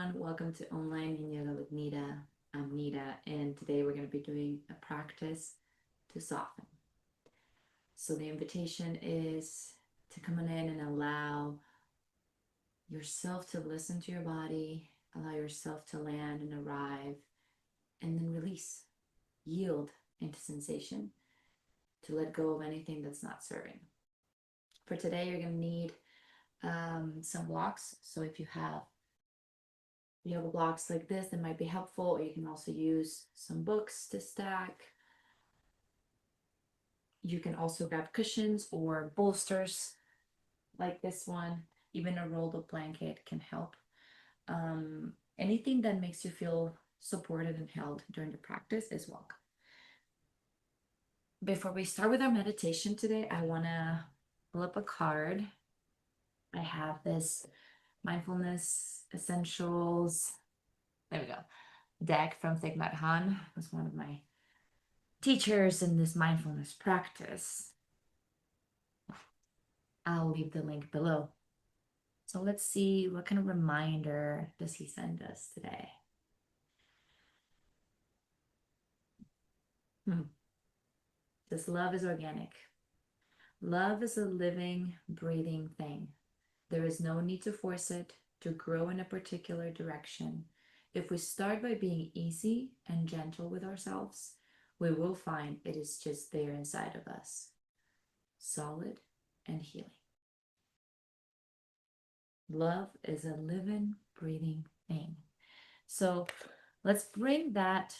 everyone. Welcome to Online in Yoga with Nita. I'm Nita, and today we're going to be doing a practice to soften. So the invitation is to come on in and allow yourself to listen to your body, allow yourself to land and arrive, and then release, yield into sensation, to let go of anything that's not serving. For today, you're going to need some blocks. So if you have yoga blocks like this that might be helpful, or you can also use some books to stack. You can also grab cushions or bolsters like this one. Even a rolled up blanket can help. Anything that makes you feel supported and held during the practice is welcome. Before we start with our meditation today, I want to pull up a card. I have this mindfulness essentials, there we go, deck from Thich Nhat Hanh. It was one of my teachers in this mindfulness practice. I'll leave the link below. So let's see, what kind of reminder does he send us today? This love is organic. Love is a living, breathing thing. There is no need to force it to grow in a particular direction. If we start by being easy and gentle with ourselves, we will find it is just there inside of us, solid and healing. Love is a living, breathing thing. So let's bring that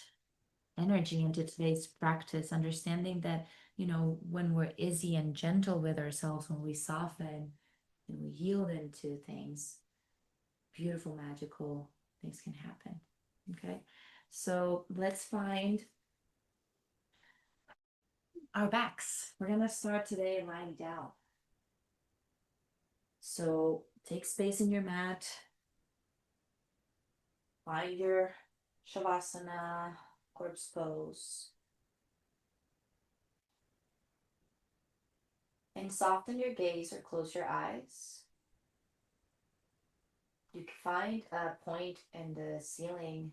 energy into today's practice, understanding that, when we're easy and gentle with ourselves, when we soften and we yield into things, beautiful, magical things can happen. Okay, so let's find our backs. We're going to start today lying down. So take space in your mat. Find your Shavasana, corpse pose. And soften your gaze or close your eyes. You can find a point in the ceiling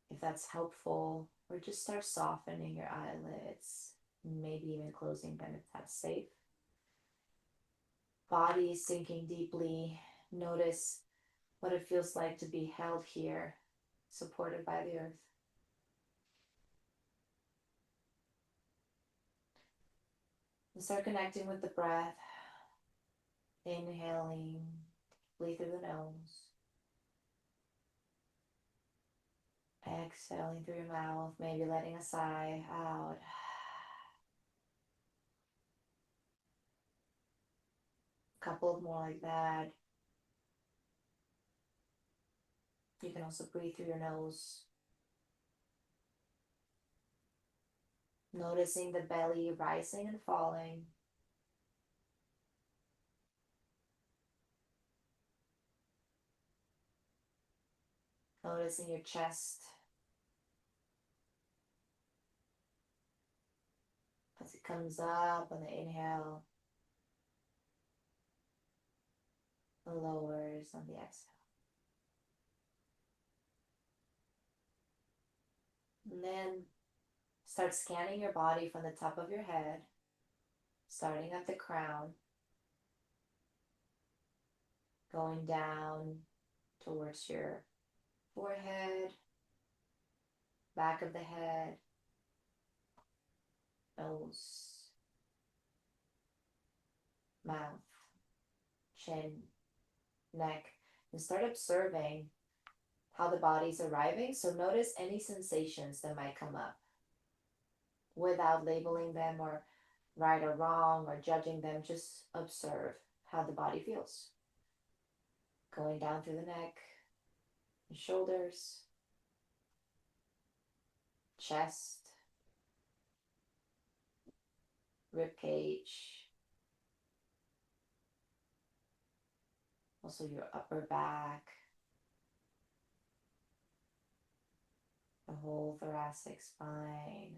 if that's helpful, or just start softening your eyelids, maybe even closing them if that's safe. Body sinking deeply. Notice what it feels like to be held here, supported by the earth. And start connecting with the breath. Inhaling deeply through the nose. Exhaling through your mouth, maybe letting a sigh out. A couple of more like that. You can also breathe through your nose. Noticing the belly rising and falling. Noticing your chest as it comes up on the inhale, and lowers on the exhale. And then start scanning your body from the top of your head, starting at the crown, going down towards your forehead, back of the head, nose, mouth, chin, neck, and start observing how the body's arriving. So notice any sensations that might come up without labeling them or right or wrong or judging them. Just observe how the body feels. Going down through the neck, the shoulders, chest, rib cage, also your upper back, the whole thoracic spine,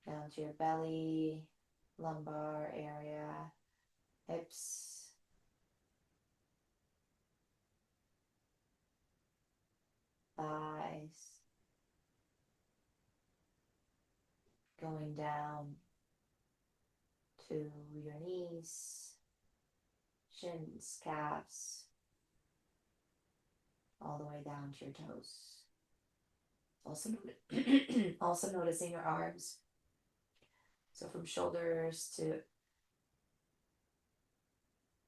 down to your belly, lumbar area, hips, thighs, going down to your knees, shins, calves, all the way down to your toes. Also, also noticing your arms. So from shoulders to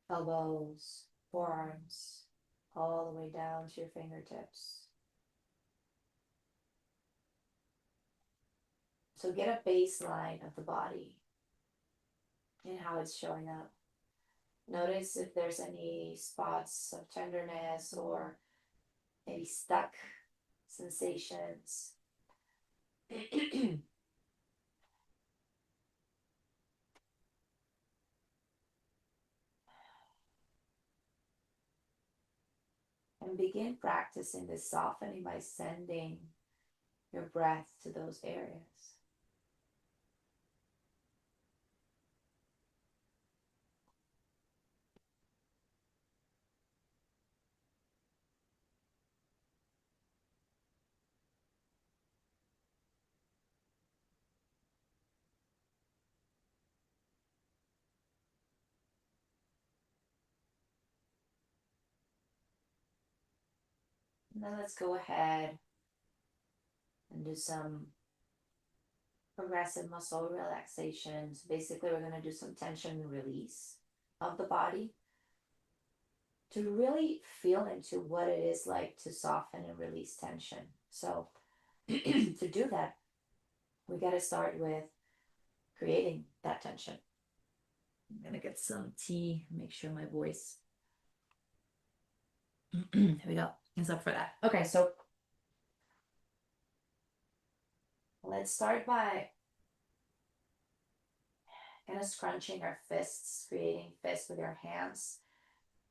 elbows, forearms, all the way down to your fingertips. So get a baseline of the body and how it's showing up. Notice if there's any spots of tenderness or maybe stuck sensations. And begin practicing this softening by sending your breath to those areas. And then let's go ahead and do some progressive muscle relaxations. Basically, we're going to do some tension release of the body to really feel into what it is like to soften and release tension. So, to do that, we got to start with creating that tension. I'm going to get some tea, make sure my voice. Here we go. Is up for that. Okay, so let's start by kind of scrunching our fists, creating fists with your hands,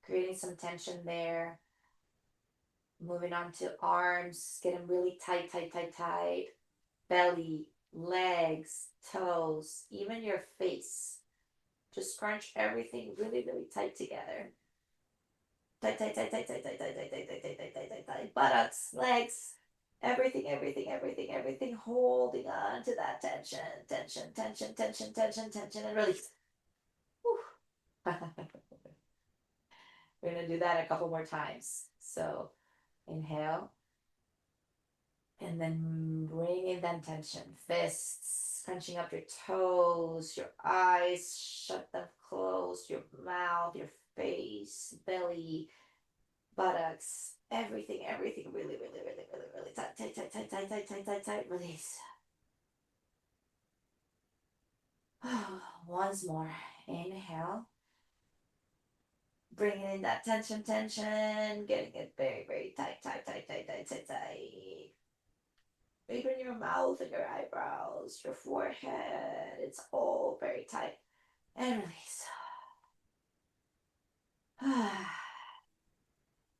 creating some tension there. Moving on to arms, get them really tight, tight, tight, tight. Belly, legs, toes, even your face. Just scrunch everything really, really tight together. Tight, tight, tight, tight, tight, tight, tight, tight, tight, tight, tight, tight, tight, tight, tight. Buttocks, legs, everything, everything, everything, everything. Holding on to that tension, tension, tension, tension, tension, tension, and release. We're gonna do that a couple more times. So inhale. And then bring in that tension. Fists, crunching up your toes, your eyes, shut them closed, your mouth, your face, belly, buttocks, everything, everything really, really, really, really, really tight, tight, tight, tight, tight, tight, tight, tight, tight, release. Once more. Inhale. Bringing in that tension, tension, getting it very, very tight, tight, tight, tight, tight, tight, tight. Even your mouth and your eyebrows, your forehead, it's all very tight. And release.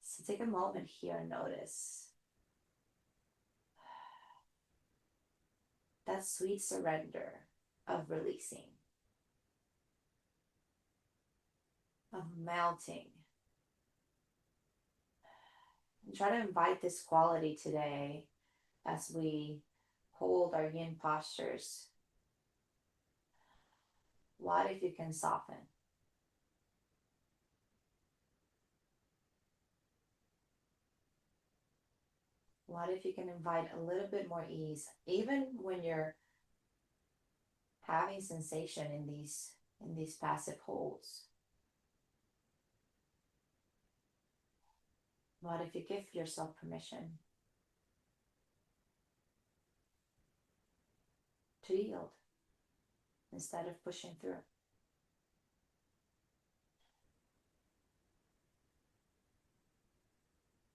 So take a moment here and notice that sweet surrender of releasing, of melting. And try to invite this quality today as we hold our yin postures. What if you can soften? What if you can invite a little bit more ease, even when you're having sensation in these passive holds? What if you give yourself permission to yield instead of pushing through?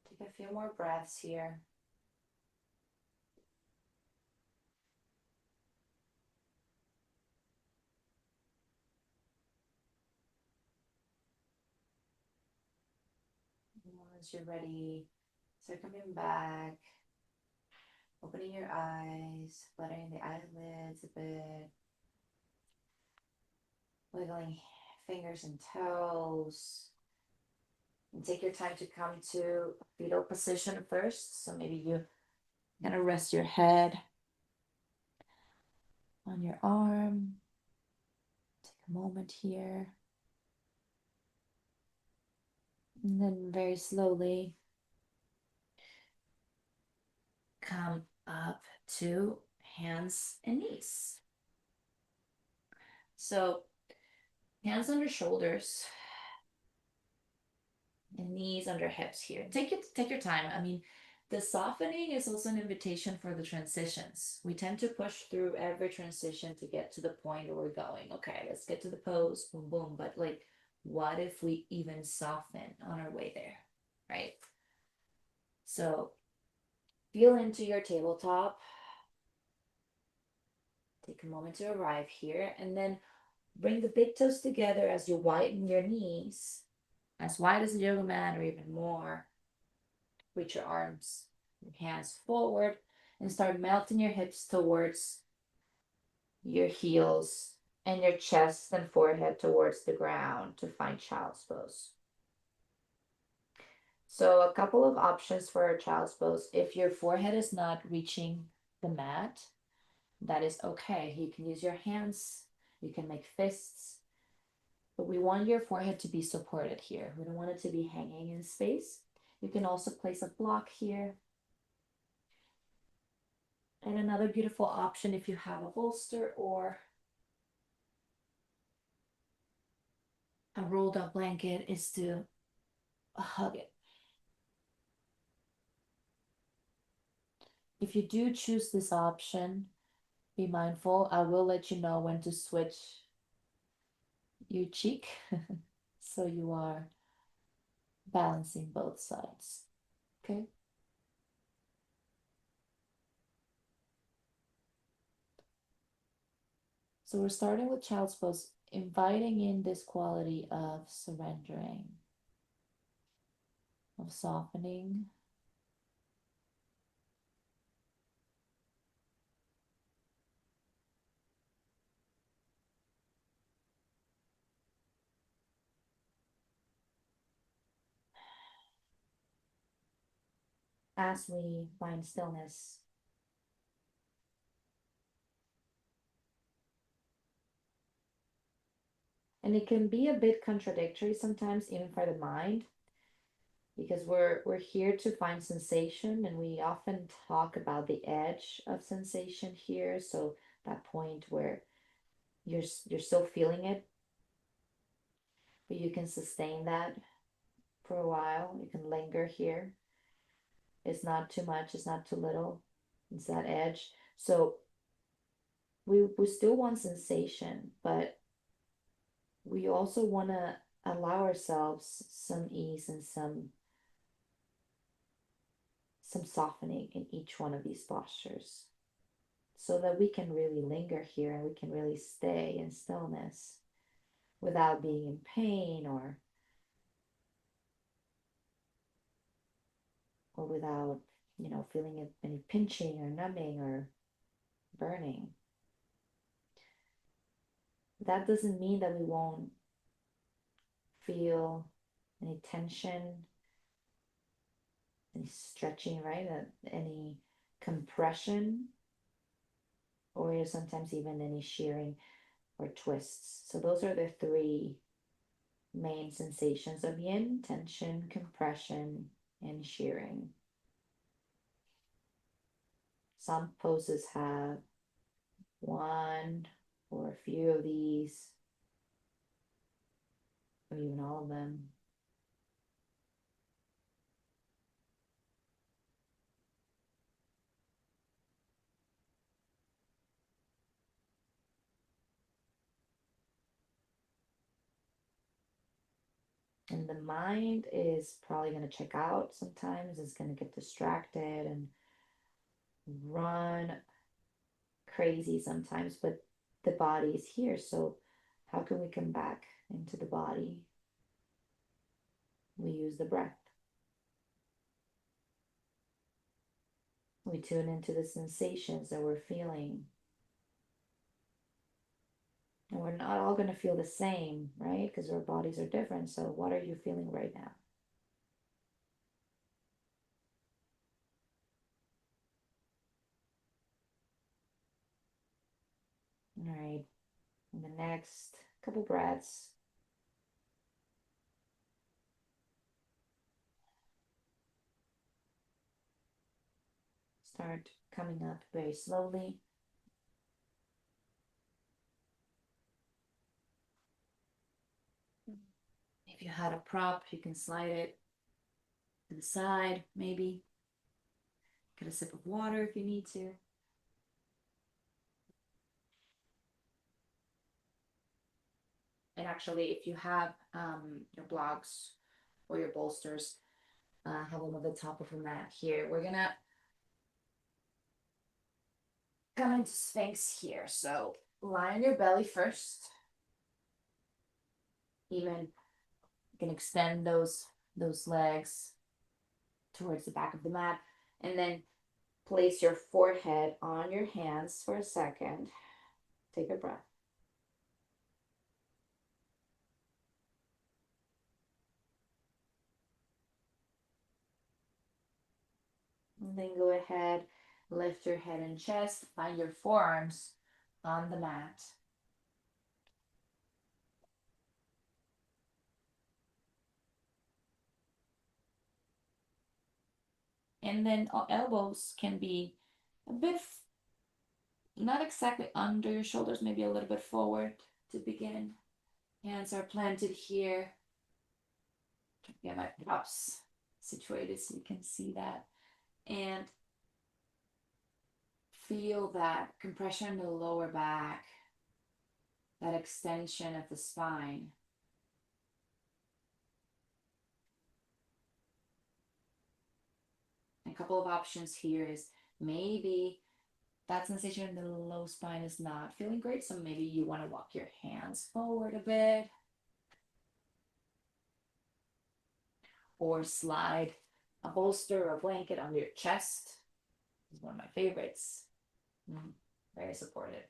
Take a few more breaths here. Once you're ready, start coming back, opening your eyes, fluttering the eyelids a bit, wiggling fingers and toes, And take your time to come to fetal position first. So maybe you kind of rest your head on your arm. Take a moment here. And then very slowly come up to hands and knees. So hands under shoulders and knees under hips here. Take your time. I mean, the softening is also an invitation for the transitions. We tend to push through every transition to get to the point where we're going. Okay, let's get to the pose, boom, boom. But like, what if we even soften on our way there, right? So feel into your tabletop. Take a moment to arrive here and then bring the big toes together as you widen your knees, as wide as a yoga mat or even more. Reach your arms, your hands forward, and start melting your hips towards your heels and your chest and forehead towards the ground to find child's pose. So a couple of options for a child's pose. If your forehead is not reaching the mat, that is okay. You can use your hands, you can make fists, but we want your forehead to be supported here. We don't want it to be hanging in space. You can also place a block here. And another beautiful option if you have a bolster or a rolled up blanket is to hug it. If you do choose this option, be mindful. I will let you know when to switch your cheek so you are balancing both sides. Okay. So we're starting with child's pose, inviting in this quality of surrendering, of softening. As we find stillness. And it can be a bit contradictory sometimes, even for the mind, because we're here to find sensation, and we often talk about the edge of sensation here. So that point where you're still feeling it, but you can sustain that for a while. You can linger here. It's not too much, it's not too little. It's that edge. So we still want sensation, but we also want to allow ourselves some ease and some softening in each one of these postures so that we can really linger here and we can really stay in stillness without being in pain or without, feeling any pinching or numbing or burning. That doesn't mean that we won't feel any tension, any stretching, right? Any compression, or sometimes even any shearing or twists. So those are the three main sensations of yin: tension, compression, and shearing. Some poses have one or a few of these, or even all of them. And the mind is probably going to check out sometimes, it's going to get distracted and run crazy sometimes, but the body is here. So, how can we come back into the body? We use the breath. We tune into the sensations that we're feeling. And we're not all going to feel the same, right? Because our bodies are different. So, what are you feeling right now? All right. And the next couple breaths, start coming up very slowly. If you had a prop, you can slide it to the side, maybe. Get a sip of water if you need to. And actually, if you have your blocks or your bolsters, have them at the top of the mat here. We're gonna come into Sphinx here. So lie on your belly first. Even you can extend those legs towards the back of the mat, and then place your forehead on your hands for a second. Take a breath. And then go ahead, lift your head and chest, find your forearms on the mat. And then elbows can be a bit, not exactly under your shoulders, maybe a little bit forward to begin. Hands are planted here. Get my props situated so you can see that. And feel that compression in the lower back, that extension of the spine. A couple of options here is maybe that sensation in the low spine is not feeling great, so maybe you want to walk your hands forward a bit, or slide a bolster or a blanket under your chest. This is one of my favorites. Very supportive.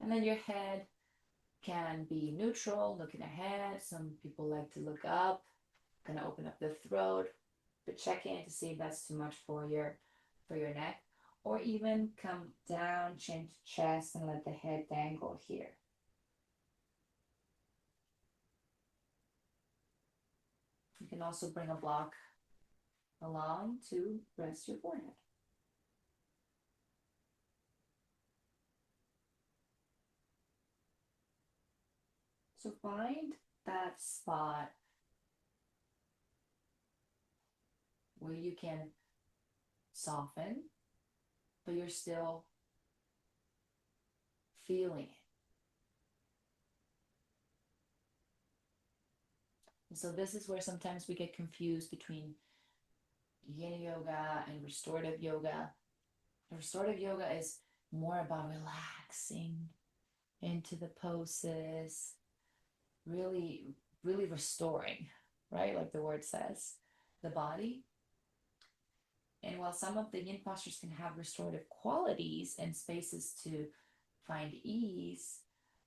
And then your head can be neutral, looking ahead. Some people like to look up. Gonna open up the throat, but check in to see if that's too much for your neck, or even come down, chin to chest, and let the head dangle here. You can also bring a block along to rest your forehead. So find that spot where you can soften, but you're still feeling it. And so this is where sometimes we get confused between yin yoga and restorative yoga. Restorative yoga is more about relaxing into the poses, really, really restoring, right? Like the word says, the body. And while some of the yin postures can have restorative qualities and spaces to find ease,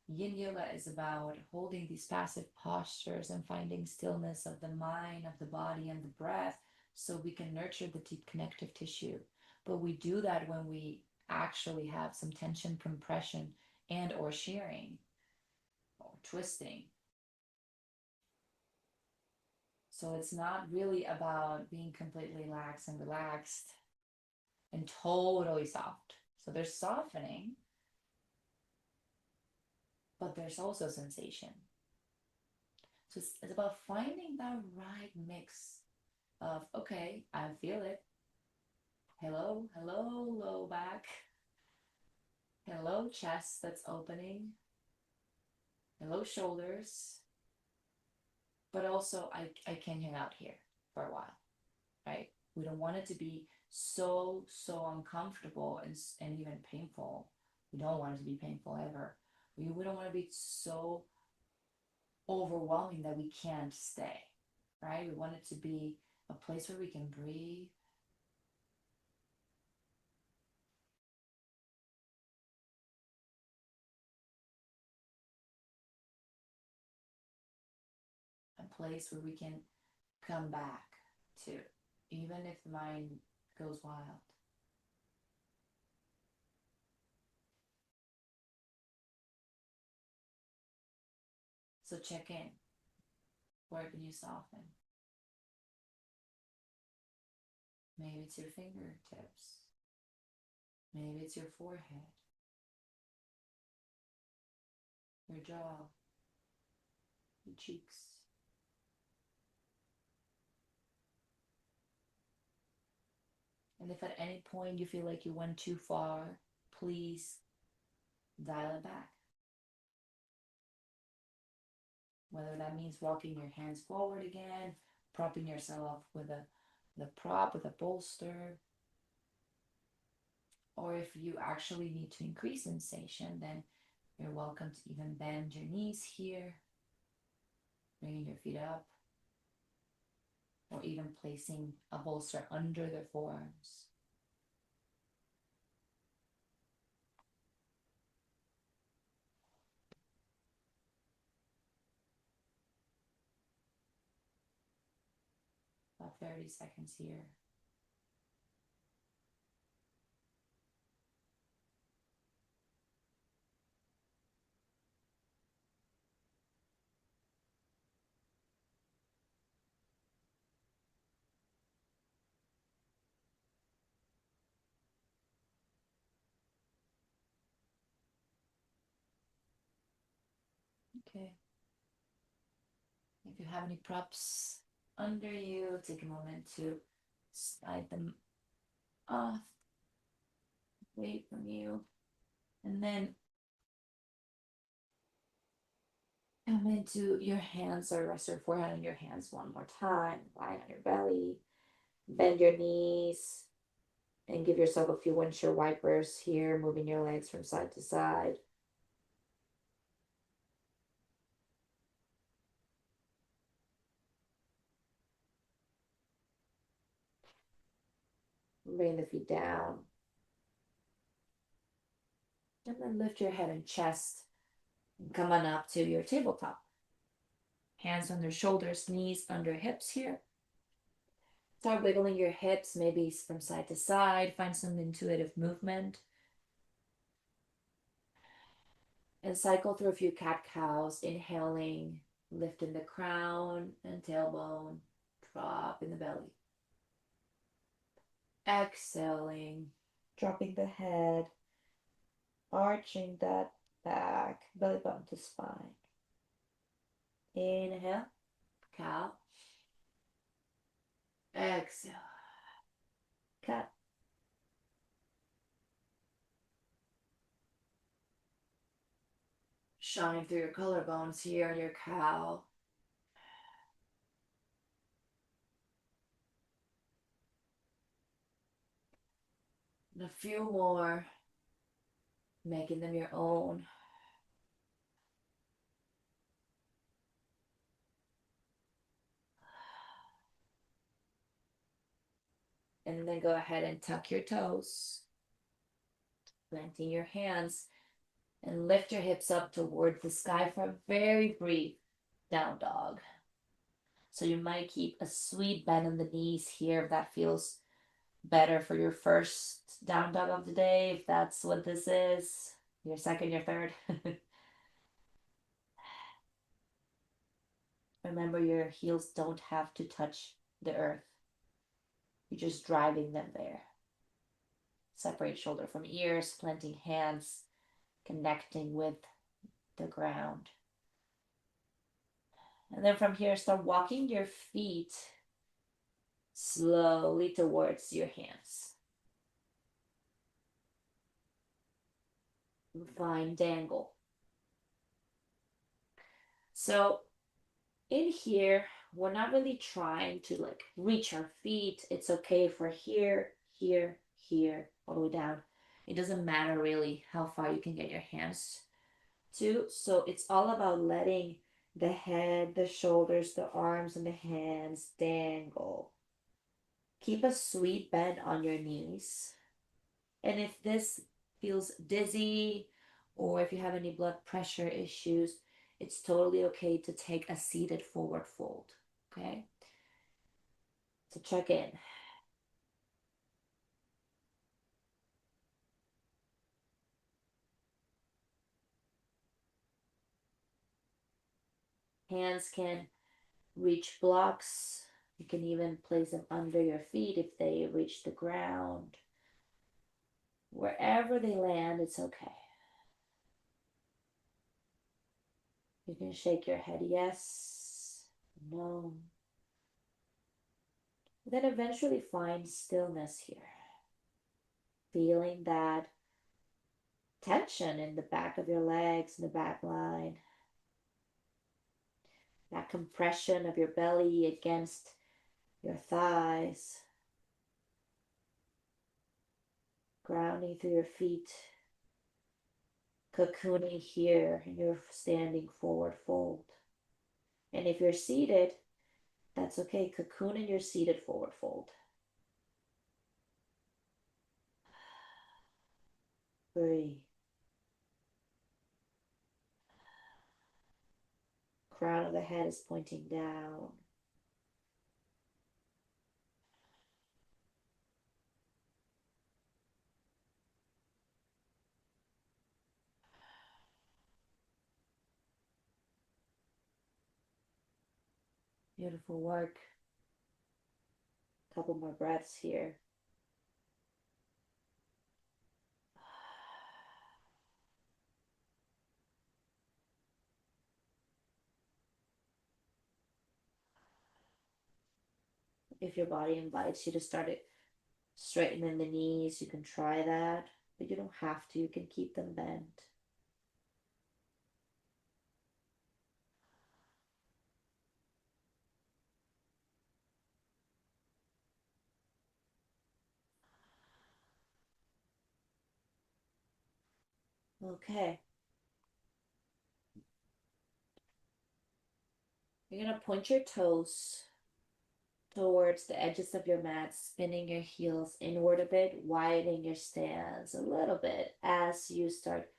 yin yoga is about holding these passive postures and finding stillness of the mind, of the body, and the breath so we can nurture the deep connective tissue. But we do that when we actually have some tension, compression, and or shearing or twisting. So it's not really about being completely lax and relaxed and totally soft. So there's softening, but there's also sensation. So it's about finding that right mix of, okay, I feel it. Hello, hello, low back. Hello, chest that's opening. Hello, shoulders. But also, I can hang out here for a while, right? We don't want it to be so uncomfortable and even painful. We don't want it to be painful ever. We don't want to be so overwhelming that we can't stay, right? We want it to be a place where we can breathe. A place where we can come back to, even if the mind goes wild. So check in. Where can you soften? Maybe it's your fingertips. Maybe it's your forehead, your jaw, your cheeks. And if at any point you feel like you went too far, please dial it back. Whether that means walking your hands forward again, propping yourself up with the prop, with a bolster, or if you actually need to increase sensation, then you're welcome to even bend your knees here, bringing your feet up, or even placing a bolster under the forearms. About 30 seconds here. Okay. If you have any props under you, take a moment to slide them off, away from you, and then come into your hands, or rest your forehead on your hands one more time. Lie on your belly, bend your knees, and give yourself a few windshield wipers here, moving your legs from side to side. Bring the feet down. And then lift your head and chest and come on up to your tabletop. Hands under shoulders, knees under hips here. Start wiggling your hips, maybe from side to side. Find some intuitive movement. And cycle through a few cat-cows, inhaling, lifting the crown and tailbone, drop in the belly. Exhaling, dropping the head, arching that back, belly button to spine. Inhale, cow. Exhale, cat. Shine through your collarbones here on your cow. And a few more, making them your own. And then go ahead and tuck your toes, planting your hands, and lift your hips up towards the sky for a very brief down dog. So you might keep a sweet bend in the knees here if that feels better for your first down dog of the day, if that's what this is, your second, your third. Remember, your heels don't have to touch the earth. You're just driving them there. Separate shoulder from ears, planting hands, connecting with the ground. And then from here, start walking your feet slowly towards your hands. Find dangle. So in here, we're not really trying to like reach our feet. It's okay for here, here, here, all the way down. It doesn't matter really how far you can get your hands to. So it's all about letting the head, the shoulders, the arms, and the hands dangle. Keep a sweet bend on your knees. And if this feels dizzy, or if you have any blood pressure issues, it's totally okay to take a seated forward fold. Okay? So check in. Hands can reach blocks. You can even place them under your feet if they reach the ground. Wherever they land, it's okay. You can shake your head yes, no. Then eventually find stillness here. Feeling that tension in the back of your legs, in the back line, that compression of your belly against your thighs, grounding through your feet, cocooning here in your standing forward fold. And if you're seated, that's okay. Cocoon in your seated forward fold. Breathe. Crown of the head is pointing down. Beautiful work. Couple more breaths here. If your body invites you to start it straightening the knees, you can try that, but you don't have to. You can keep them bent. Okay. You're going to point your toes towards the edges of your mat, spinning your heels inward a bit, widening your stance a little bit as you start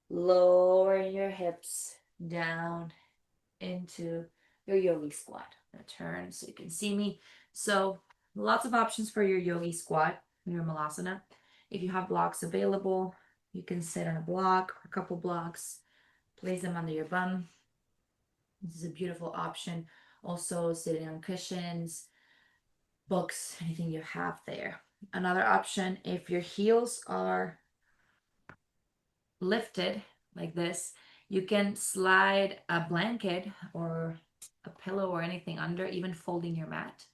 lowering your hips down into your yogi squat. I'm gonna turn so you can see me. So lots of options for your yogi squat, your malasana. If you have blocks available, you can sit on a block or a couple blocks, place them under your bum. This is a beautiful option. Also sitting on cushions, books, anything you have there. Another option, if your heels are lifted like this, you can slide a blanket or a pillow or anything under, even folding your mat.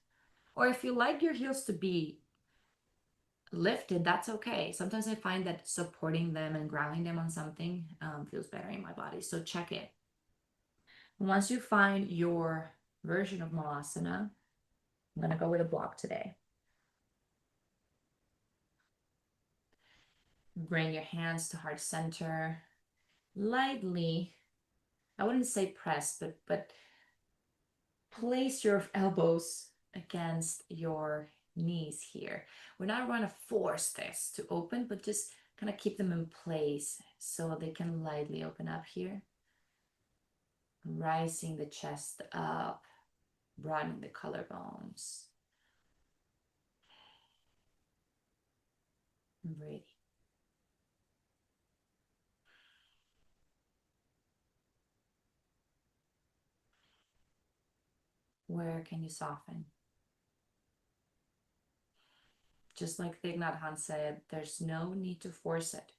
Or if you like your heels to be lifted, that's okay. Sometimes I find that supporting them and grounding them on something feels better in my body. So check it. Once you find your version of Malasana, I'm going to go with a block today. Bring your hands to heart center. Lightly, I wouldn't say press, but place your elbows against your knees here. We're not going to force this to open, but just kind of keep them in place so they can lightly open up here. Rising the chest up, broadening the collarbones. Breathe. Where can you soften? Just like Thich Nhat Hanh said, there's no need to force it.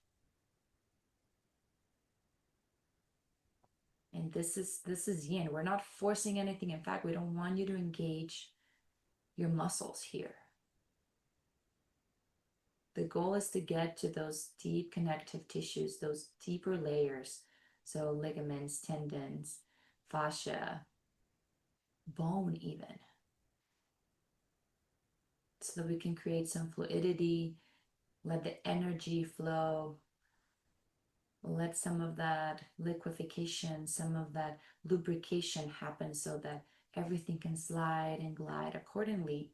And this is yin. We're not forcing anything. In fact, we don't want you to engage your muscles here. The goal is to get to those deep connective tissues, those deeper layers. So ligaments, tendons, fascia, bone even. So that we can create some fluidity, let the energy flow, let some of that liquefaction, some of that lubrication happen so that everything can slide and glide accordingly.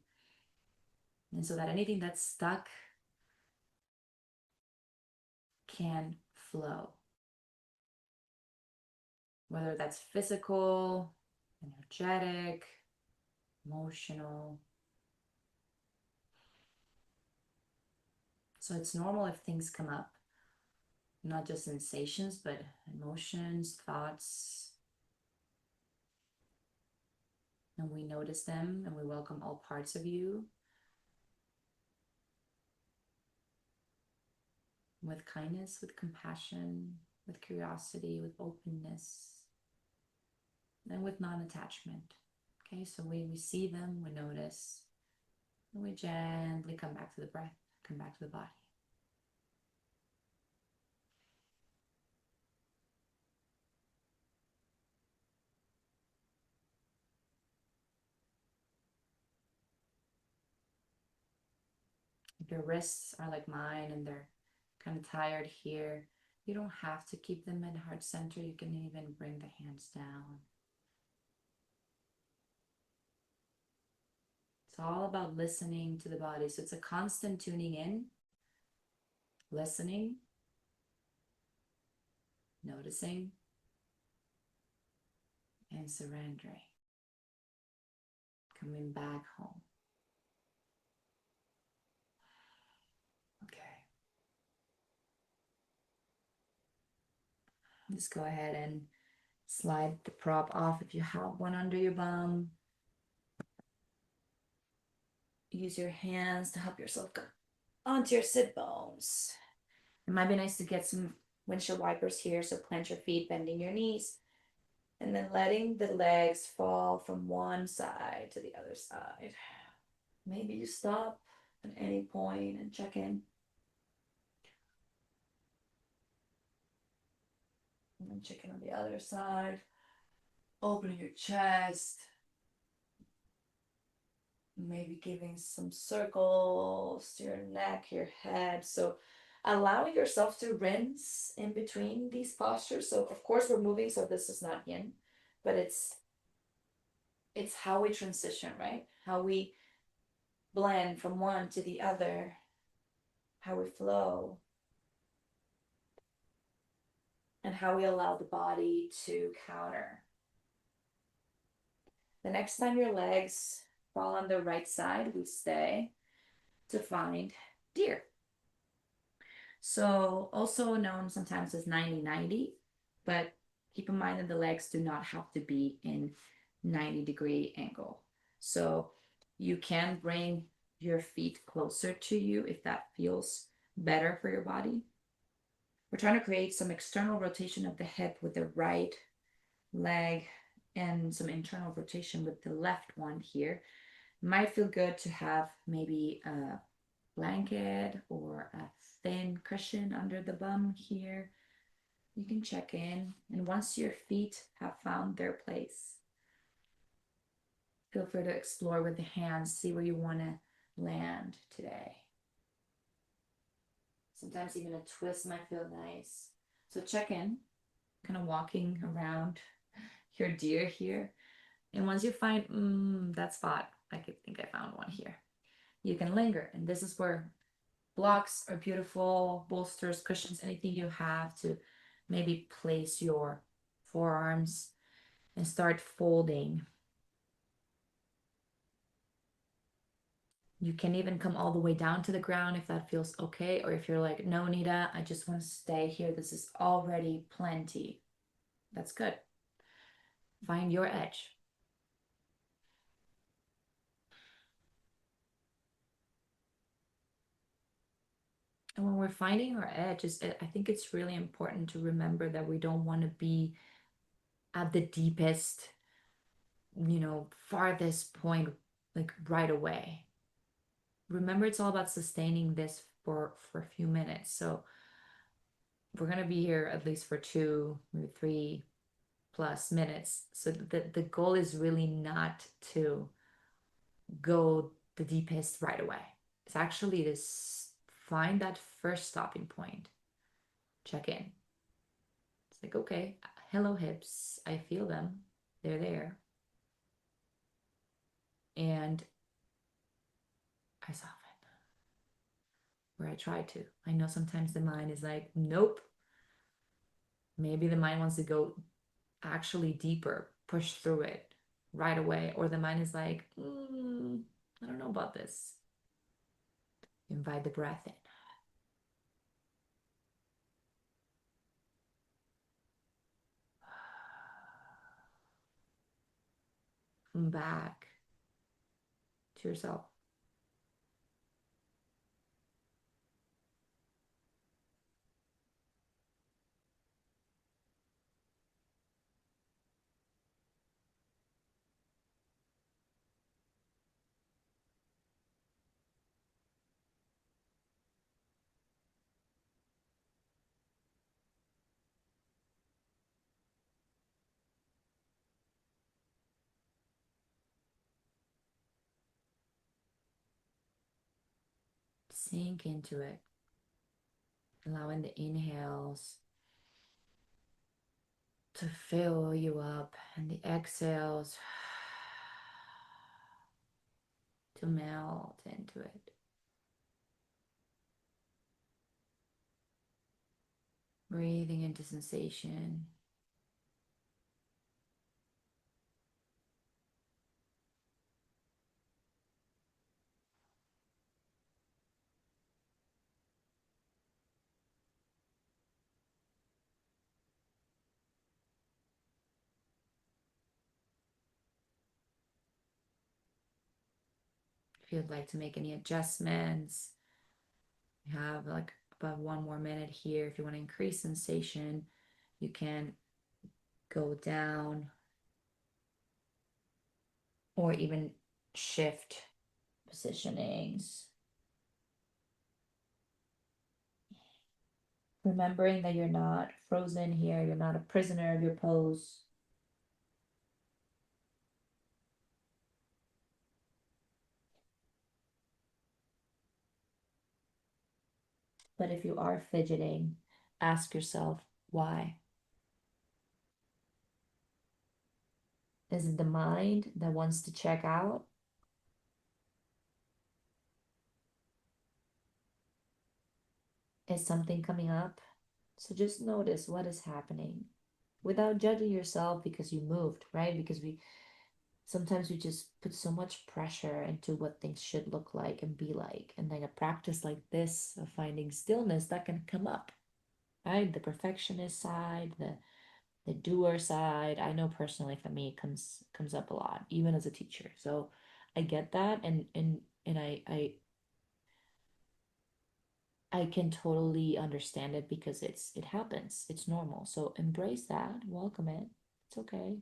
And so that anything that's stuck can flow. Whether that's physical, energetic, emotional. So it's normal if things come up, not just sensations, but emotions, thoughts. and we notice them and we welcome all parts of you with kindness, with compassion, with curiosity, with openness, and with non-attachment. Okay, so we see them, we notice, and we gently come back to the breath, come back to the body. If your wrists are like mine and they're kind of tired here, you don't have to keep them in heart center. You can even bring the hands down. It's all about listening to the body. So it's a constant tuning in, listening, noticing, and surrendering. Coming back home. Okay. Just go ahead and slide the prop off if you have one under your bum. Use your hands to help yourself go onto your sit bones. It might be nice to get some windshield wipers here. So plant your feet, bending your knees, and then letting the legs fall from one side to the other side. Maybe you stop at any point and check in. And then check in on the other side. Opening your chest. Maybe giving some circles to your neck, your head. So allowing yourself to rinse in between these postures. So of course we're moving, so this is not yin, but it's how we transition, right? How we blend from one to the other, how we flow, and how we allow the body to counter. The next time your legs fall on the right side, we stay to find deer. So also known sometimes as 90-90, but keep in mind that the legs do not have to be in 90-degree angle. So you can bring your feet closer to you if that feels better for your body. We're trying to create some external rotation of the hip with the right leg and some internal rotation with the left one here. Might feel good to have maybe a blanket or a thin cushion under the bum here. You can check in, and once your feet have found their place, feel free to explore with the hands, see where you want to land today. Sometimes even a twist might feel nice. So check in, kind of walking around your deer here. And once you find that spot, I think I found one here, you can linger. And this is where blocks are beautiful, bolsters, cushions, anything you have to maybe place your forearms and start folding. You can even come all the way down to the ground if that feels okay, or if you're like, no, Nita, I just want to stay here. This is already plenty. That's good. Find your edge. And when we're finding our edge, I think it's really important to remember that we don't want to be at the deepest, farthest point, like right away. Remember, it's all about sustaining this for a few minutes. So we're going to be here at least for 2, maybe 3+ minutes. So the goal is really not to go the deepest right away. It's actually to find that first stopping point. Check in. It's like, okay, hello hips. I feel them. They're there. And I soften where I try to. I know sometimes the mind is like, nope. Maybe the mind wants to go actually deeper, push through it right away. Or the mind is like, I don't know about this. Invite the breath in. back to yourself. Sink into it, allowing the inhales to fill you up and the exhales to melt into it. Breathing into sensation. If you'd like to make any adjustments, you have like about 1 more minute here. If you want to increase sensation, you can go down or even shift positionings. Remembering that you're not frozen here, you're not a prisoner of your pose. But if you are fidgeting, ask yourself why. Is it the mind that wants to check out? Is something coming up? So just notice what is happening without judging yourself because you moved, right? Because we sometimes we just put so much pressure into what things should look like and be like. And then a practice like this of finding stillness that can come up, right? The perfectionist side, the doer side. I know personally for me it comes up a lot, even as a teacher. So I get that, and I can totally understand it because it happens. It's normal. So embrace that, welcome it. It's okay.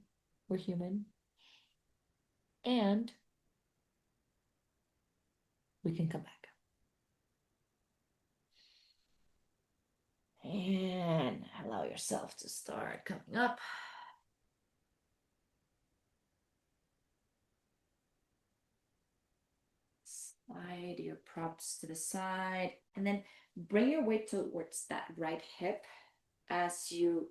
We're human. And we can come back. And allow yourself to start coming up. Slide your props to the side. And then bring your weight towards that right hip as you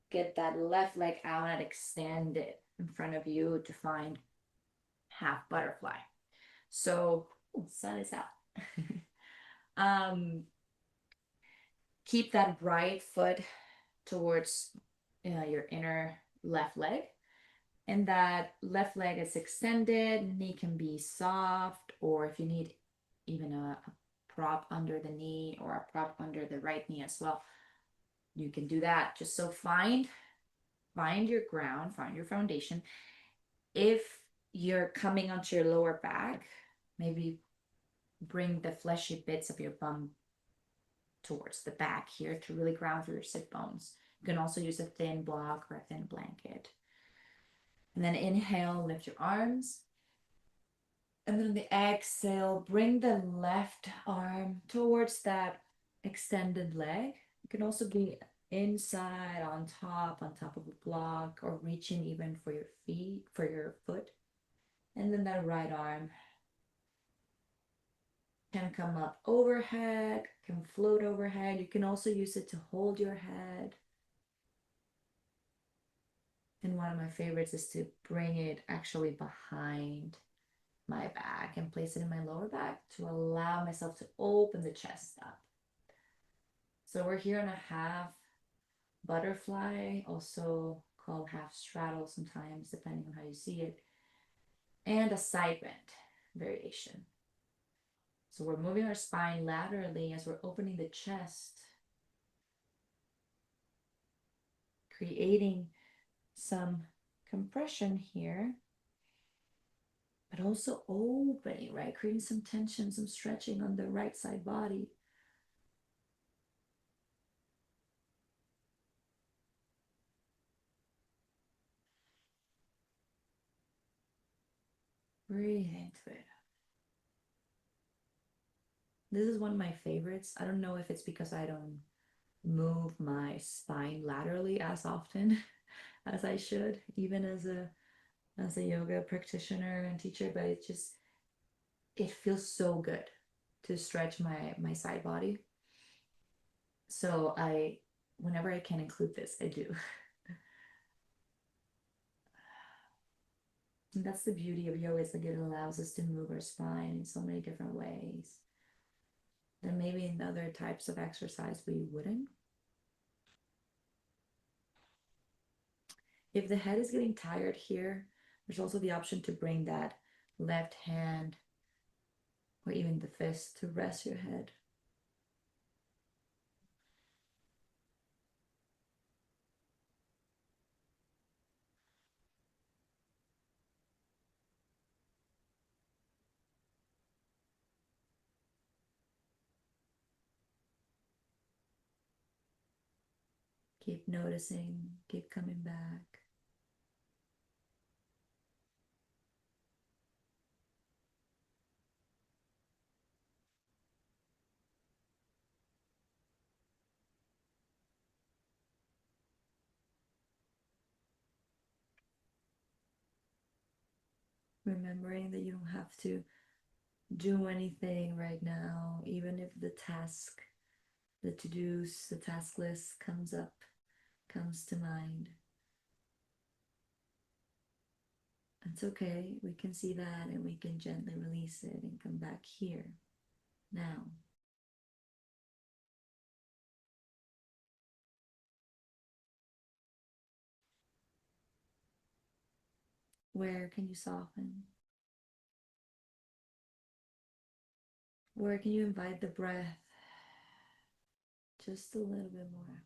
get that left leg out and extend it in front of you to find half butterfly. So, sun is out. Keep that right foot towards your inner left leg. And that left leg is extended. Knee can be soft, or if you need even a prop under the knee or a prop under the right knee as well, you can do that. Just so find your ground, find your foundation. If you're coming onto your lower back, maybe bring the fleshy bits of your bum towards the back here to really ground through your sit bones. You can also use a thin block or a thin blanket. And then inhale, lift your arms. And then the exhale, bring the left arm towards that extended leg. It can also be inside, on top of a block, or reaching even for your feet, for your foot. And then that right arm can come up overhead, can float overhead. You can also use it to hold your head. And one of my favorites is to bring it actually behind my back and place it in my lower back to allow myself to open the chest up. So we're here in a half butterfly, also called half straddle sometimes, depending on how you see it, and a side bend variation. So we're moving our spine laterally as we're opening the chest, creating some compression here but also opening, right? Creating some tension, some stretching on the right side body. Breathe into it. This is one of my favorites. I don't know if it's because I don't move my spine laterally as often as I should, even as a yoga practitioner and teacher, but it feels so good to stretch my side body. So whenever I can include this, I do. And that's the beauty of yoga, is like it allows us to move our spine in so many different ways that maybe in other types of exercise we wouldn't. If the head is getting tired here, there's also the option to bring that left hand or even the fist to rest your head. Keep noticing, keep coming back. Remembering that you don't have to do anything right now, even if the task, the to-dos, the task list comes to mind. It's okay. We can see that and we can gently release it and come back here now. Where can you soften? Where can you invite the breath just a little bit more?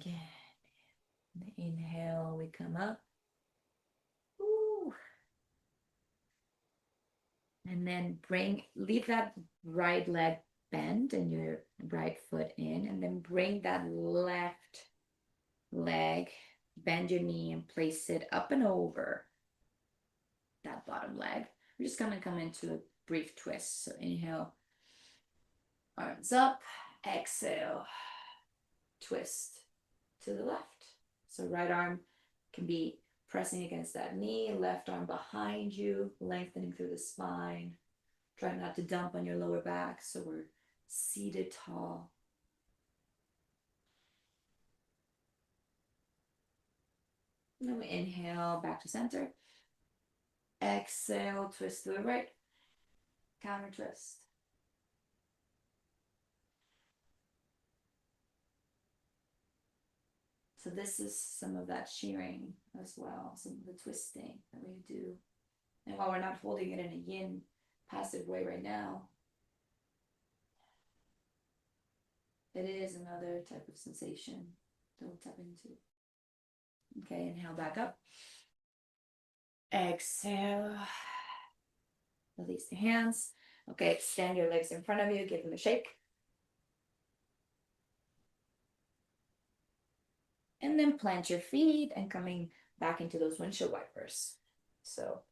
Again, the inhale, we come up. Ooh. And then leave that right leg bent and your right foot in, and then bring that left leg, bend your knee and place it up and over that bottom leg. We're just gonna come into a brief twist. So inhale, arms up, exhale, twist to the left. So right arm can be pressing against that knee, left arm behind you, lengthening through the spine. Try not to dump on your lower back, so we're seated tall. And then we inhale back to center. Exhale, twist to the right. Counter twist. So this is some of that shearing as well, some of the twisting that we do. And while we're not holding it in a yin passive way right now, it is another type of sensation that we'll tap into. Okay, inhale back up. Exhale. Release the hands. Okay, extend your legs in front of you, give them a shake. And then plant your feet and coming back into those windshield wipers. So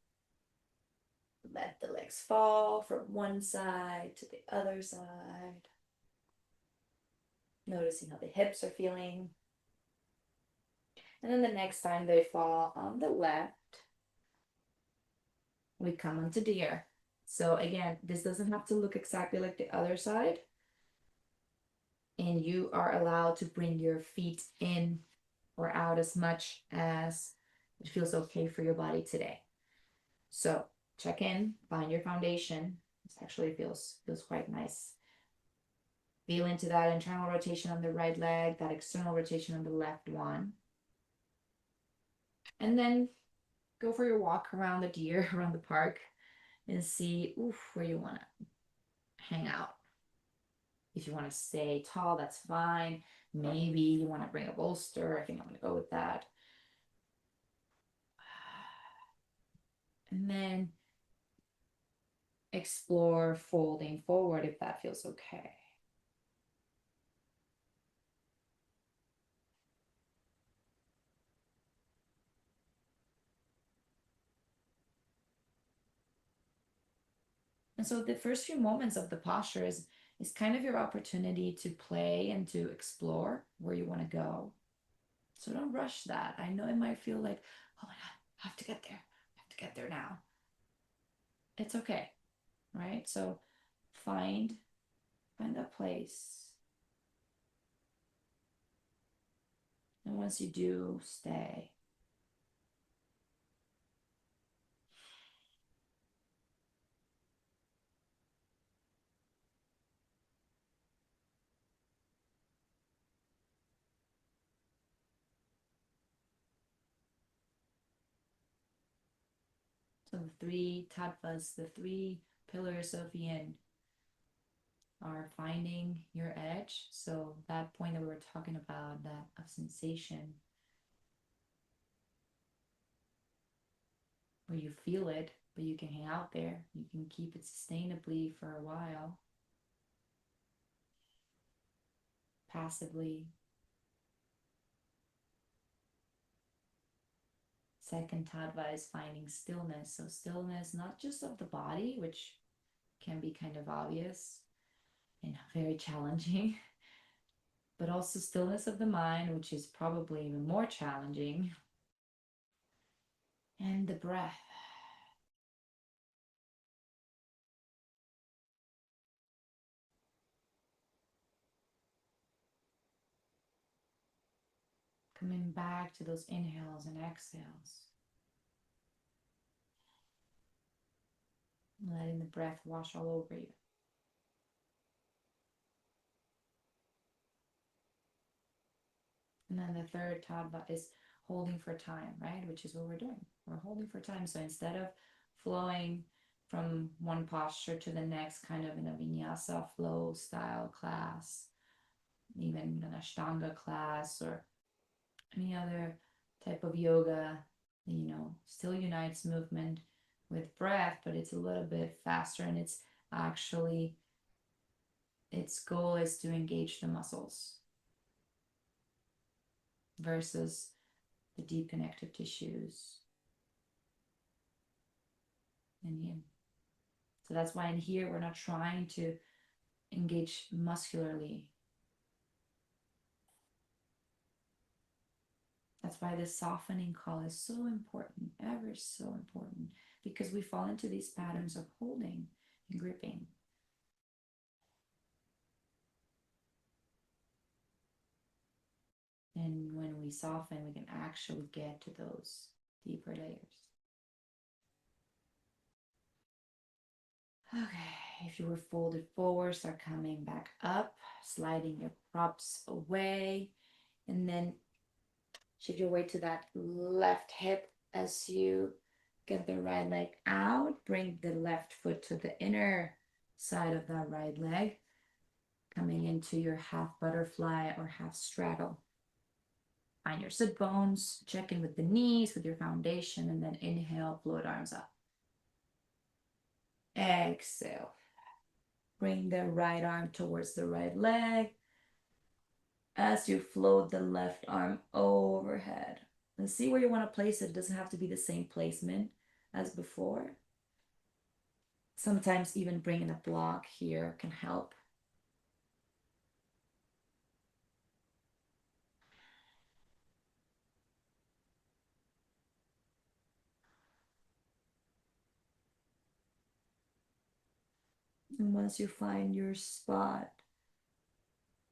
let the legs fall from one side to the other side. Noticing how the hips are feeling. And then the next time they fall on the left, we come onto deer. So again, this doesn't have to look exactly like the other side. And you are allowed to bring your feet in or out as much as it feels okay for your body today. So check in, find your foundation. This actually feels quite nice. Feel into that internal rotation on the right leg, that external rotation on the left one. And then go for your walk around the deer, around the park, and see where you want to hang out. If you want to stay tall, that's fine. Maybe you want to bring a bolster. I think I'm going to go with that. And then explore folding forward if that feels okay. And so the first few moments of the posture is kind of your opportunity to play and to explore where you want to go. So don't rush that. I know it might feel like, oh my God, I have to get there. I have to get there now. It's okay, right? So find that place. And once you do, stay. So the three tattvas, the three pillars of yin, are finding your edge. So that point that we were talking about, that of sensation, where you feel it, but you can hang out there. You can keep it sustainably for a while, passively. Second tattva is finding stillness. So stillness, not just of the body, which can be kind of obvious and very challenging, but also stillness of the mind, which is probably even more challenging, and the breath. Coming back to those inhales and exhales, letting the breath wash all over you. And then the third tattva is holding for time, right? Which is what we're doing. We're holding for time. So instead of flowing from one posture to the next, kind of in a vinyasa flow style class, even an Ashtanga class or any other type of yoga, still unites movement with breath, but it's a little bit faster, and it's actually, its goal is to engage the muscles versus the deep connective tissues and yin. So that's why in here we're not trying to engage muscularly. That's why this softening call is so important, ever so important, because we fall into these patterns of holding and gripping. And when we soften, we can actually get to those deeper layers. Okay, if you were folded forward, start coming back up, sliding your props away, and then shift your weight to that left hip as you get the right leg out. Bring the left foot to the inner side of that right leg, coming into your half butterfly or half straddle. Find your sit bones, check in with the knees, with your foundation, and then inhale, float arms up. Exhale. Bring the right arm towards the right leg as you float the left arm overhead. And see where you want to place it. It doesn't have to be the same placement as before. Sometimes even bringing a block here can help. And once you find your spot,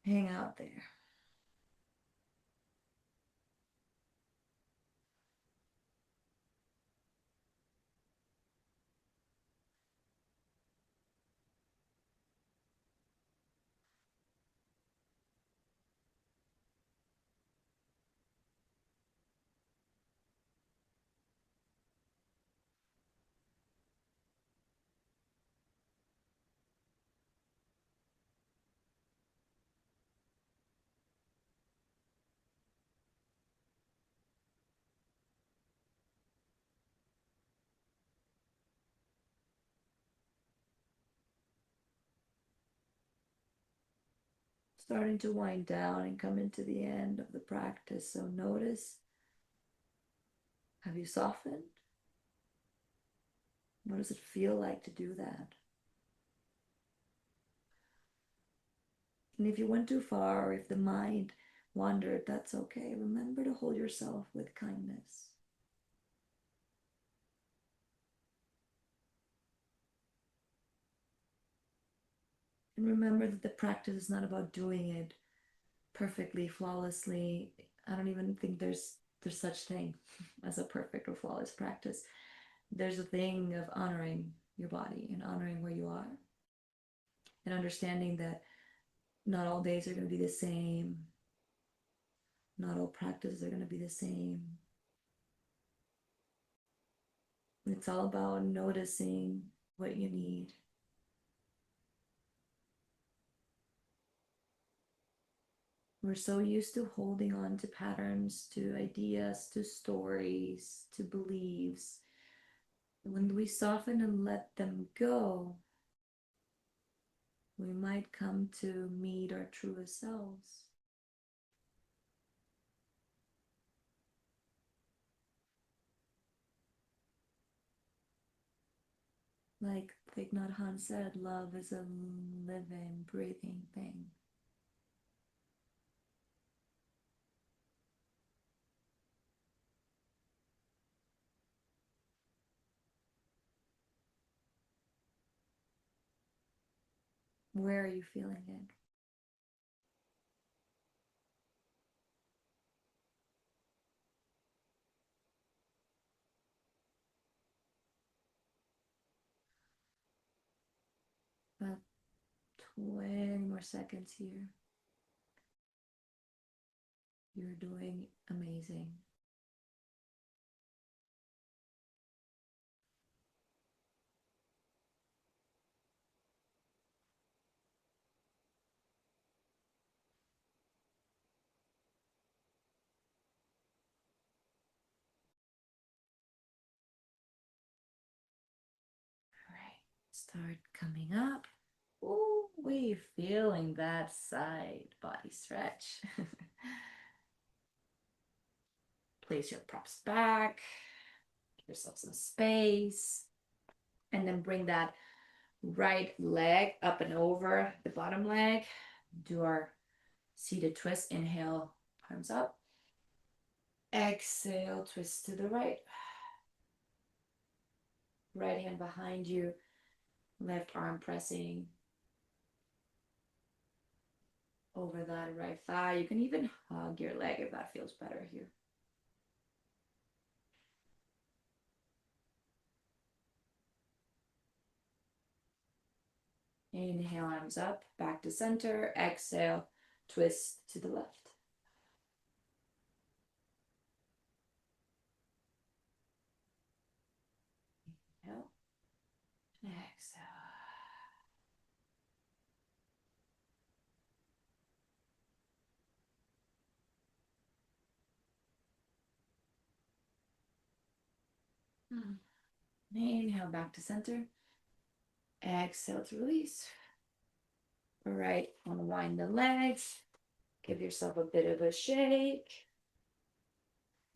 hang out there. starting to wind down and come into the end of the practice. So notice, have you softened? What does it feel like to do that? And if you went too far, or if the mind wandered, that's okay. Remember to hold yourself with kindness. And remember that the practice is not about doing it perfectly, flawlessly. I don't even think there's such thing as a perfect or flawless practice. There's a thing of honoring your body and honoring where you are and understanding that not all days are going to be the same. Not all practices are going to be the same. It's all about noticing what you need. We're so used to holding on to patterns, to ideas, to stories, to beliefs. When we soften and let them go, we might come to meet our truest selves. Like Thich Nhat Hanh said, love is a living, breathing thing. Where are you feeling it? About 20 more seconds here. You're doing amazing. All right, start coming up. Ooh, we're feeling that side body stretch. Place your props back, give yourself some space, and then bring that right leg up and over the bottom leg. Do our seated twist. Inhale, arms up. Exhale, twist to the right. Right hand behind you, left arm pressing over that right thigh. You can even hug your leg if that feels better here. Inhale, arms up, back to center. Exhale, twist to the left. Inhale, exhale. Inhale, back to center. Exhale to release. All right, unwind the legs. Give yourself a bit of a shake.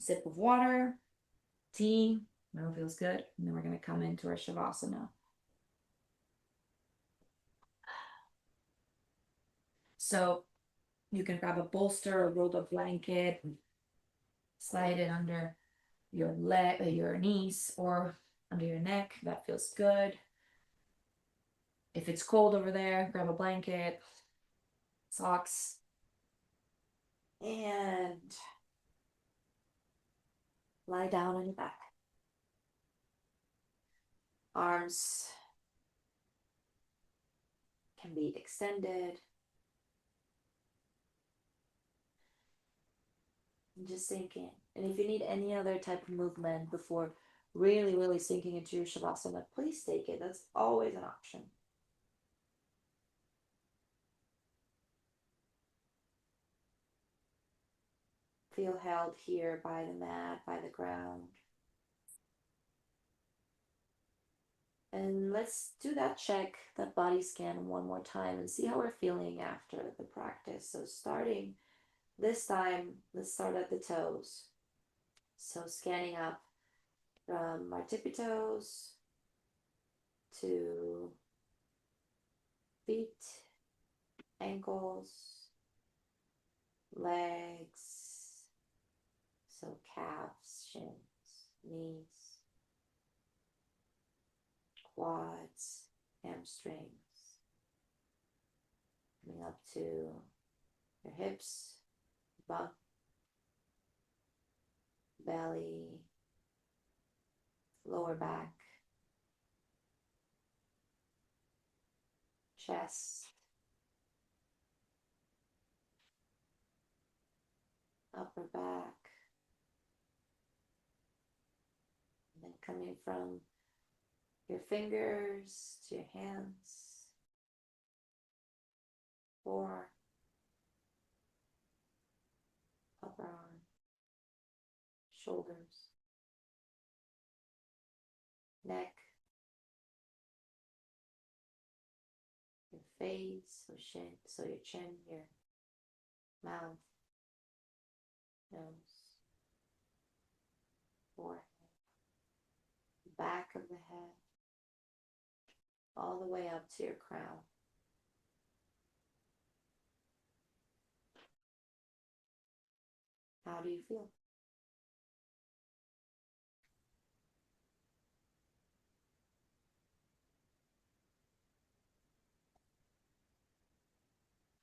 Sip of water, tea, no, feels good. And then we're going to come into our Shavasana. So you can grab a bolster or rolled up blanket, slide it under your leg, your knees, or under your neck. That feels good. If it's cold over there, grab a blanket, socks, and lie down on your back. Arms can be extended. And just sink in. And if you need any other type of movement before really sinking into your Shavasana, please take it. That's always an option. Feel held here by the mat, by the ground. And let's do that check, that body scan one more time and see how we're feeling after the practice. So starting this time, let's start at the toes. So scanning up from our tippy toes to feet, ankles, legs, so calves, shins, knees, quads, hamstrings, coming up to your hips, bump, belly, lower back, chest, upper back, and then coming from your fingers to your hands, forearm, upper arm, shoulders, neck, your face, so your chin, your mouth, nose, forehead, back of the head, all the way up to your crown. How do you feel?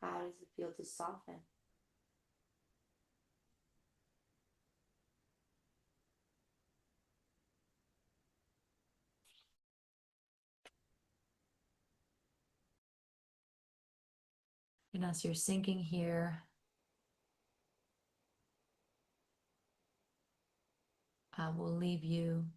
How does it feel to soften? And as you're sinking here, I will leave you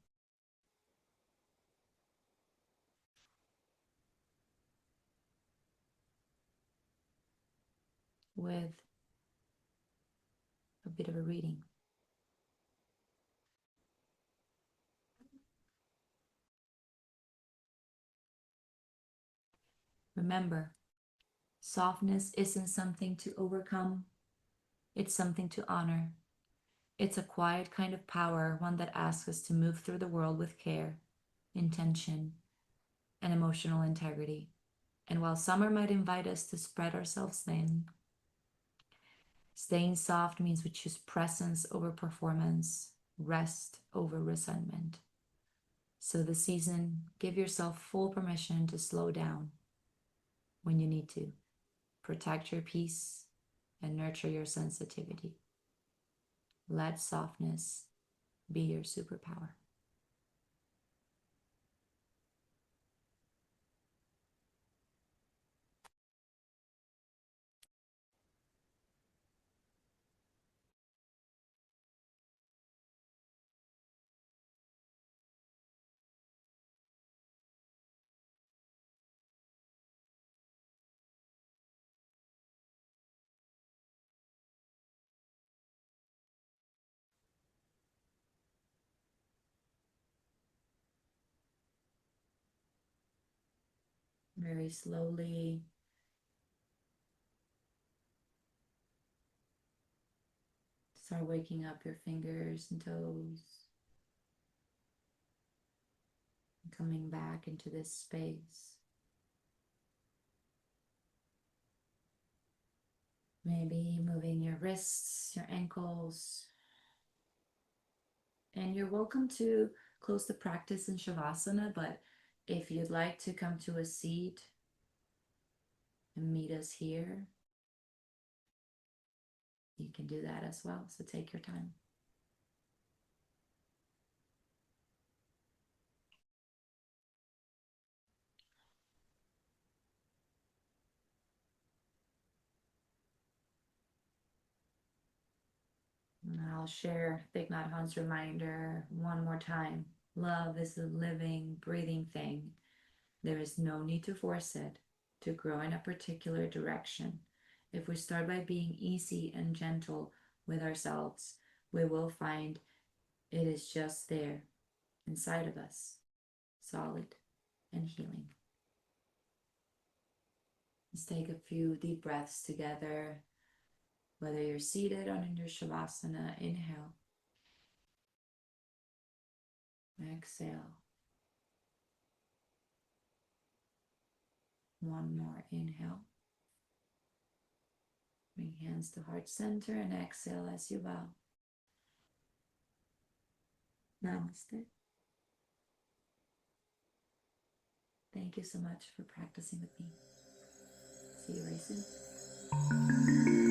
with a bit of a reading. Remember, softness isn't something to overcome, it's something to honor. It's a quiet kind of power, one that asks us to move through the world with care, intention, and emotional integrity. And while summer might invite us to spread ourselves thin, staying soft means we choose presence over performance, rest over resentment. So this season, give yourself full permission to slow down when you need to. Protect your peace and nurture your sensitivity. Let softness be your superpower. Very slowly, start waking up your fingers and toes, and coming back into this space. Maybe moving your wrists, your ankles, and you're welcome to close the practice in Shavasana, but if you'd like to come to a seat and meet us here, you can do that as well. So take your time. And I'll share Thich Nhat Hanh's reminder one more time. Love is a living, breathing thing. There is no need to force it to grow in a particular direction. If we start by being easy and gentle with ourselves, we will find it is just there inside of us, solid, and healing. Let's take a few deep breaths together, whether you're seated or in your Shavasana. Inhale. Exhale. One more. Inhale. Bring hands to heart center and exhale as you bow. Namaste. Thank you so much for practicing with me. See you very soon.